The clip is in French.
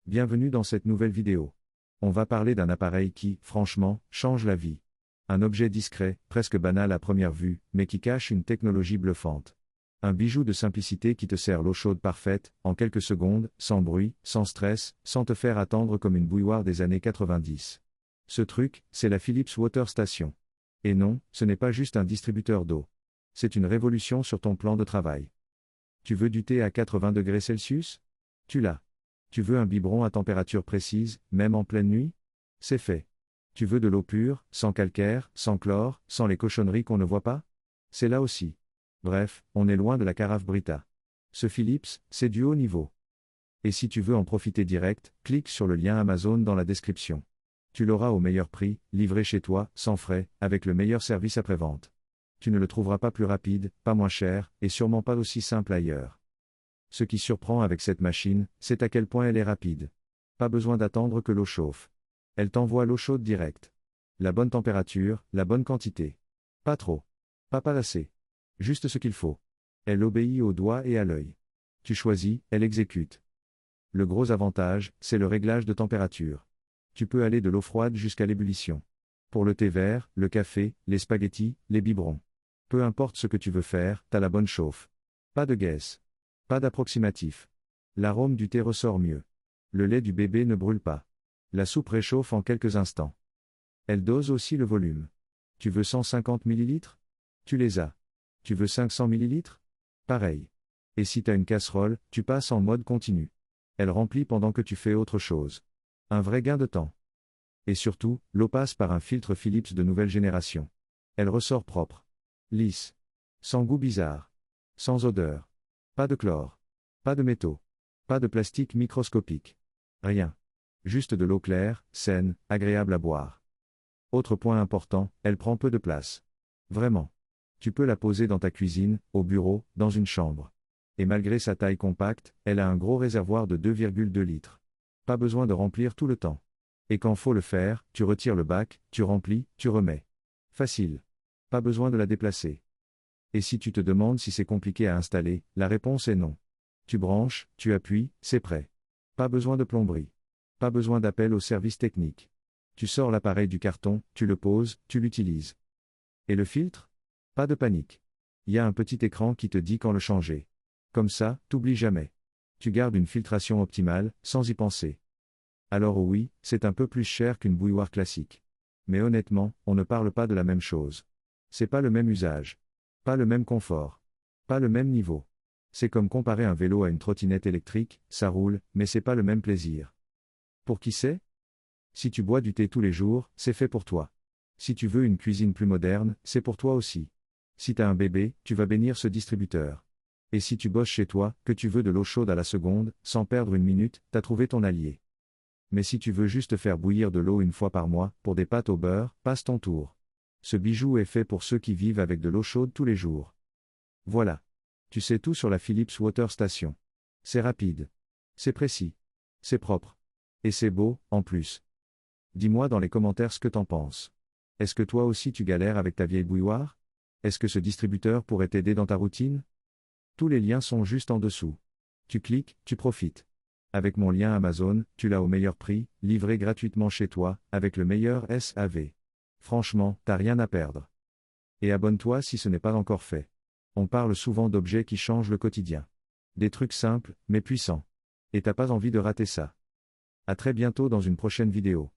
Bienvenue dans cette nouvelle vidéo. On va parler d'un appareil qui, franchement, change la vie. Un objet discret, presque banal à première vue, mais qui cache une technologie bluffante. Un bijou de simplicité qui te sert l'eau chaude parfaite, en quelques secondes, sans bruit, sans stress, sans te faire attendre comme une bouilloire des années 90. Ce truc, c'est la Philips Water Station. Et non, ce n'est pas juste un distributeur d'eau. C'est une révolution sur ton plan de travail. Tu veux du thé à 80 degrés Celsius? Tu l'as. Tu veux un biberon à température précise, même en pleine nuit? C'est fait. Tu veux de l'eau pure, sans calcaire, sans chlore, sans les cochonneries qu'on ne voit pas? C'est là aussi. Bref, on est loin de la carafe Brita. Ce Philips, c'est du haut niveau. Et si tu veux en profiter direct, clique sur le lien Amazon dans la description. Tu l'auras au meilleur prix, livré chez toi, sans frais, avec le meilleur service après-vente. Tu ne le trouveras pas plus rapide, pas moins cher, et sûrement pas aussi simple ailleurs. Ce qui surprend avec cette machine, c'est à quel point elle est rapide. Pas besoin d'attendre que l'eau chauffe. Elle t'envoie l'eau chaude directe. La bonne température, la bonne quantité. Pas trop. Pas assez. Juste ce qu'il faut. Elle obéit au doigt et à l'œil. Tu choisis, elle exécute. Le gros avantage, c'est le réglage de température. Tu peux aller de l'eau froide jusqu'à l'ébullition. Pour le thé vert, le café, les spaghettis, les biberons. Peu importe ce que tu veux faire, t'as la bonne chauffe. Pas de guess. Pas d'approximatif. L'arôme du thé ressort mieux. Le lait du bébé ne brûle pas. La soupe réchauffe en quelques instants. Elle dose aussi le volume. Tu veux 150 ml? Tu les as. Tu veux 500 ml? Pareil. Et si t'as une casserole, tu passes en mode continu. Elle remplit pendant que tu fais autre chose. Un vrai gain de temps. Et surtout, l'eau passe par un filtre Philips de nouvelle génération. Elle ressort propre. Lisse. Sans goût bizarre. Sans odeur. Pas de chlore. Pas de métaux. Pas de plastique microscopique. Rien. Juste de l'eau claire, saine, agréable à boire. Autre point important, elle prend peu de place. Vraiment. Tu peux la poser dans ta cuisine, au bureau, dans une chambre. Et malgré sa taille compacte, elle a un gros réservoir de 2,2 litres. Pas besoin de remplir tout le temps. Et quand faut le faire, tu retires le bac, tu remplis, tu remets. Facile. Pas besoin de la déplacer. Et si tu te demandes si c'est compliqué à installer, la réponse est non. Tu branches, tu appuies, c'est prêt. Pas besoin de plomberie. Pas besoin d'appel au service technique. Tu sors l'appareil du carton, tu le poses, tu l'utilises. Et le filtre? Pas de panique. Il y a un petit écran qui te dit quand le changer. Comme ça, t'oublies jamais. Tu gardes une filtration optimale, sans y penser. Alors oui, c'est un peu plus cher qu'une bouilloire classique. Mais honnêtement, on ne parle pas de la même chose. C'est pas le même usage. Pas le même confort. Pas le même niveau. C'est comme comparer un vélo à une trottinette électrique, ça roule, mais c'est pas le même plaisir. Pour qui c'est? Si tu bois du thé tous les jours, c'est fait pour toi. Si tu veux une cuisine plus moderne, c'est pour toi aussi. Si t'as un bébé, tu vas bénir ce distributeur. Et si tu bosses chez toi, que tu veux de l'eau chaude à la seconde, sans perdre une minute, t'as trouvé ton allié. Mais si tu veux juste faire bouillir de l'eau une fois par mois, pour des pâtes au beurre, passe ton tour. Ce bijou est fait pour ceux qui vivent avec de l'eau chaude tous les jours. Voilà. Tu sais tout sur la Philips Water Station. C'est rapide. C'est précis. C'est propre. Et c'est beau, en plus. Dis-moi dans les commentaires ce que t'en penses. Est-ce que toi aussi tu galères avec ta vieille bouilloire? Est-ce que ce distributeur pourrait t'aider dans ta routine? Tous les liens sont juste en dessous. Tu cliques, tu profites. Avec mon lien Amazon, tu l'as au meilleur prix, livré gratuitement chez toi, avec le meilleur SAV. Franchement, t'as rien à perdre. Et abonne-toi si ce n'est pas encore fait. On parle souvent d'objets qui changent le quotidien. Des trucs simples, mais puissants. Et t'as pas envie de rater ça. À très bientôt dans une prochaine vidéo.